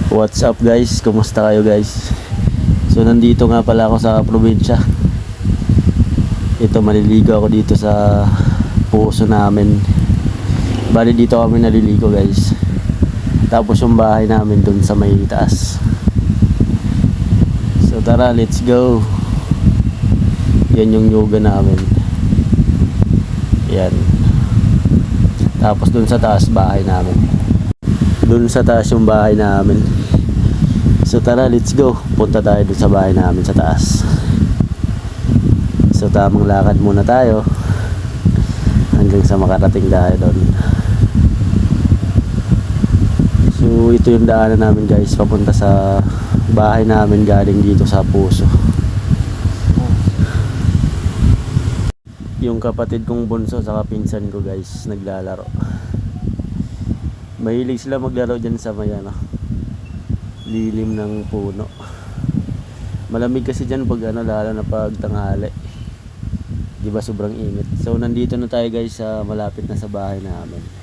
What's up guys? Kumusta kayo guys? So nandito nga pala ako sa probinsya. Ito, maliligo ako dito sa puso namin. Bali dito kami naliligo guys. Tapos yung bahay namin dun sa may taas. So tara, let's go. Yan yung yoga namin. Yan. Tapos dun sa taas bahay namin. Dun sa taas yung bahay namin. So tara, let's go. Punta tayo dun sa bahay namin sa taas. So tamang lakad muna tayo hanggang sa makarating tayo doon. So ito yung daanan namin guys, papunta sa bahay namin galing dito sa puso. Yung kapatid kong bunso sa pinsan ko guys, naglalaro. Mahilig sila maglaro dyan sa may lilim ng puno. Malamig kasi dyan pag lalo na pag tanghali. Diba sobrang init. So nandito na tayo guys sa malapit na sa bahay namin.